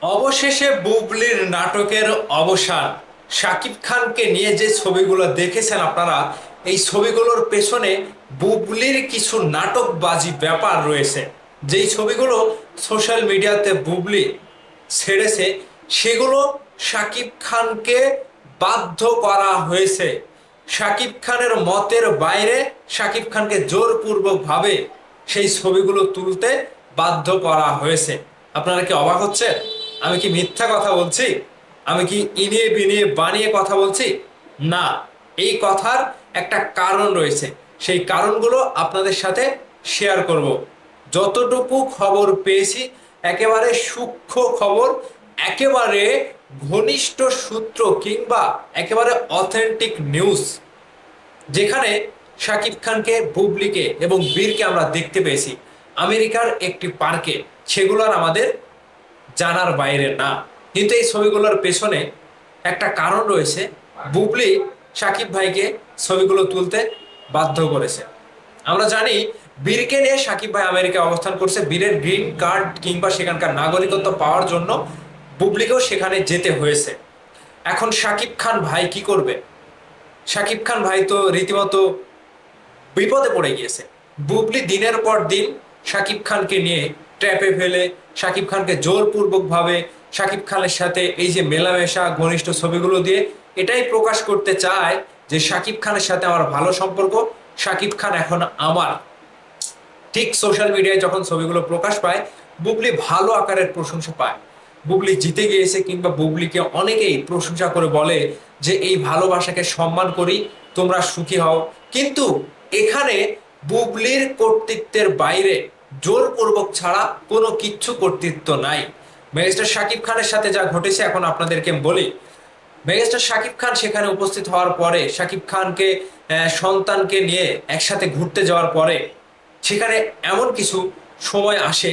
অবশেষে বুবলির নাটকের অবসান। শাকিব খানকে নিয়ে যে ছবিগুলো দেখেছেন আপনারা, এই ছবিগুলোর পেছনে বুবলির কিছু নাটকবাজি ব্যাপার রয়েছে। যেই ছবিগুলো সোশ্যাল মিডিয়াতে বুবলি ছেড়েছে, সেগুলো শাকিব খানকে বাধ্য করা হয়েছে। শাকিব খানের মতের বাইরে শাকিব খানকে জোরপূর্বকভাবে সেই ছবিগুলো তুলতে বাধ্য করা হয়েছে। আপনারা কি অবাক হচ্ছেন? আমি কি মিথ্যা কথা বলছি? আমি কি ইনিয়ে বিনিয়ে বানিয়ে কথা বলছি? না, এই কথার একটা কারণ রয়েছে। সেই কারণগুলো আপনাদের সাথে শেয়ার করব। যতটুকু খবর পেয়েছি, একেবারে সূক্ষ্ম খবর, একেবারে ঘনিষ্ঠ সূত্র কিংবা একেবারে অথেন্টিক নিউজ, যেখানে শাকিব খানকে, বুবলিকে এবং বীরকে আমরা দেখতে পেয়েছি আমেরিকার একটি পার্কে। সেগুলো আর আমাদের জানার বাইরে না। কিন্তু এই ছবিগুলোর পেছনে একটা কারণ রয়েছে। বুবলি শাকিব ভাইকে ছবিগুলো তুলতে বাধ্য করেছে। আমরা জানি বীরকে নিয়ে শাকিব ভাই আমেরিকায় অবস্থান করছে। বীরের গ্রিন কার্ড কিংবা সেখানকার নাগরিকত্ব পাওয়ার জন্য বুবলিকেও সেখানে যেতে হয়েছে। এখন শাকিব খান ভাই কি করবে? শাকিব খান ভাই তো রীতিমতো বিপদে পড়ে গিয়েছে। বুবলি দিনের পর দিন শাকিব খানকে নিয়ে ট্র্যাপে ফেলে, শাকিব খানকে জোরপূর্বক ভাবে শাকিব খানের সাথে এই যে মেলামেশা ঘনিষ্ঠ ছবিগুলো দিয়ে এটাই প্রকাশ করতে চায় যে শাকিব খানের সাথে আমার ভালো সম্পর্ক, শাকিব খান এখন আমার। ঠিক সোশ্যাল মিডিয়ায় যখন ছবিগুলো প্রকাশ পায়, বুবলি ভালো আকারের প্রশংসা পায়। বুবলি জিতে গিয়েছে কিংবা বুবলিকে অনেকেই প্রশংসা করে বলে যে এই ভালোবাসাকে সম্মান করি, তোমরা সুখী হও। কিন্তু এখানে বুবলির কর্তৃত্বের বাইরে জোরপূর্বক ছাড়া কোনো কিচ্ছু কর্তৃত্ব নাই। মেগাস্টার শাকিব খানের সাথে যা ঘটেছে এখন আপনাদেরকে বলি। মেগাস্টার শাকিব খান সেখানে উপস্থিত হওয়ার পরে, শাকিব খানকে সন্তানকে নিয়ে একসাথে ঘুরতে যাওয়ার পরে সেখানে এমন কিছু সময় আসে,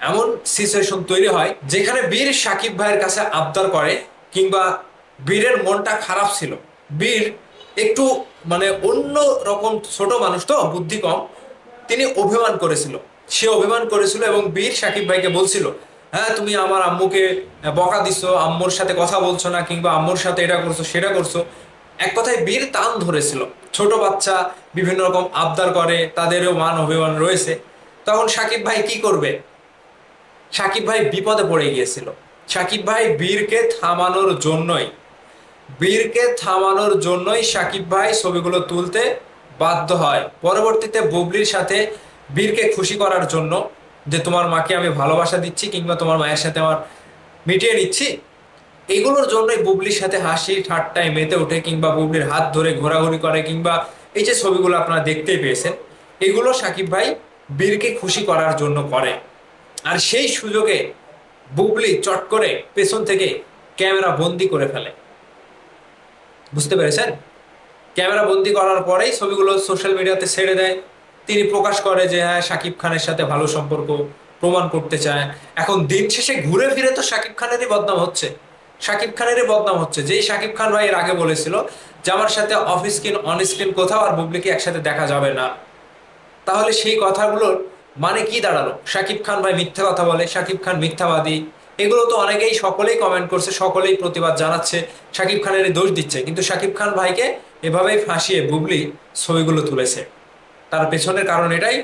এমন সিচুয়েশন তৈরি হয় যেখানে বীর শাকিব ভাইয়ের কাছে আবদার করে, কিংবা বীরের মনটা খারাপ ছিল। বীর একটু মানে অন্য রকম, ছোট মানুষ তো, বুদ্ধি কম, তিনি অভিমান করেছিল। সে অভিমান করেছিল এবং বীর শাকিব ভাইকে বলছিল, হ্যাঁ তুমি আমার আম্মুকে বকা দিছো, আম্মুর সাথে কথা বলছো না, কিংবা আম্মুর সাথে এটা করছো সেটা করছো। এক কথায় বীর টান ধরেছিল। ছোট বাচ্চা বিভিন্ন রকম আবদার করে, তাদেরও মান অভিমান রয়েছে। তখন শাকিব ভাই কি করবে? শাকিব ভাই বিপদে পড়ে গিয়েছিল। শাকিব ভাই বীরকে থামানোর জন্যই শাকিব ভাই ছবিগুলো তুলতে বাধ্য হয়। পরবর্তীতে বুবলির সাথে বীরকে খুশি করার জন্য, যে তোমার মাকে আমি ভালোবাসা দিচ্ছি কিংবা তোমার মায়ের সাথে আমার মিটিয়ে নিচ্ছি, এগুলোর জন্যই বুবলির সাথে হাসি ঠাট্টায় মেতে ওঠে, কিংবা বুবলির হাত ধরে ঘোরাঘুরি করে, কিংবা এই যে ছবিগুলো আপনারা দেখতেই পেয়েছেন, এগুলো শাকিব ভাই বীরকে খুশি করার জন্য করে। আর সেই সুযোগে বুবলি চট করে পেছন থেকে ক্যামেরা বন্দি করে ফেলে। বুঝতে পেরেছেন? ক্যামেরা বন্দি করার পরেই ছবিগুলো সোশ্যাল মিডিয়াতে ছেড়ে দেয়। তিনি প্রকাশ করে যে হ্যাঁ শাকিব খানের সাথে ভালো সম্পর্ক প্রমাণ করতে চায়। এখন দিন শেষে ঘুরে ফিরে তো শাকিব খানেরই বদনাম হচ্ছে। শাকিব খানেরই বদনাম হচ্ছে, যেই শাকিব খান ভাই এর আগে বলেছিল যে আমার সাথে অফ স্ক্রিন অন স্ক্রিন কোথাও আর বুবলিকে একসাথে দেখা যাবে না। তাহলে সেই কথাগুলোর মানে কি দাঁড়ালো? শাকিব খান ভাই মিথ্যা কথা বলে, শাকিব খান মিথ্যাবাদী, এগুলো তো অনেকেই, সকলেই কমেন্ট করছে, সকলেই প্রতিবাদ জানাচ্ছে, শাকিব খানের দোষ দিচ্ছে। কিন্তু শাকিব খান ভাইকে এভাবেই ফাঁসিয়ে বুবলি ছবিগুলো তুলেছে। তার পেছনের কারণ এটাই,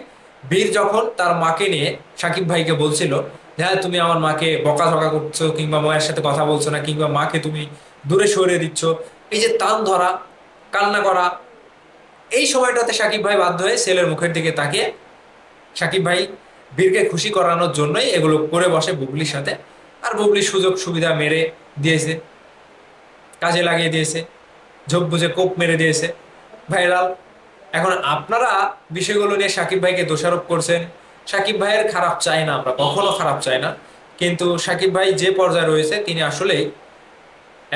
বীর যখন তার মাকে নিয়ে শাকিব ভাইকে বলছিল যে হ্যাঁ তুমি আমার মাকে বকাঝকা করছো, কিংবা মায়ের সাথে কথা বলছো না, কিংবা মাকে তুমি দূরে সরিয়ে দিচ্ছ, এই যে তান ধরা, কান্না করা, এই সময়টাতে শাকিব ভাই বাধ্য হয়ে ছেলের মুখের দিকে তাকিয়ে, শাকিব ভাই বীরকে খুশি করানোর জন্যই এগুলো করে বসে বুবলির সাথে। আর বুবলির সুযোগ সুবিধা মেরে দিয়েছে, কাজে লাগিয়ে দিয়েছে, ঝোপ বুঝে কোপ মেরে দিয়েছে, ভাইরাল। এখন আপনারা বিষয়গুলো নিয়ে শাকিব ভাইকে দোষারোপ করছেন। শাকিব ভাইয়ের খারাপ চাই না, আমরা কখনো খারাপ চাই না। কিন্তু শাকিব ভাই যে পর্যায়ে রয়েছে, তিনি আসলেই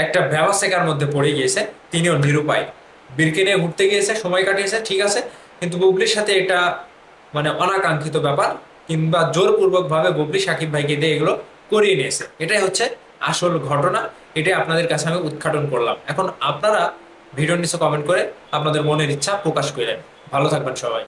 একটা ব্যবসায়িকার মধ্যে পড়ে গিয়েছে। তিনিও নিরুপায়। বীরকে নিয়ে ঘুরতে গিয়েছে, সময় কাটিয়েছে, ঠিক আছে, কিন্তু বুবলির সাথে এটা মানে অনাকাঙ্ক্ষিত ব্যাপার, কিংবা জোরপূর্বক ভাবে বুবলি শাকিব ভাইকে দিয়ে এগুলো করিয়ে নিয়েছে। এটাই হচ্ছে আসল ঘটনা। এটাই আপনাদের কাছে আমি উদ্ঘাটন করলাম। এখন আপনারা ভিডিওর নিচে কমেন্ট করে আপনাদের মনের ইচ্ছা প্রকাশ করেন। ভালো থাকবেন সবাই।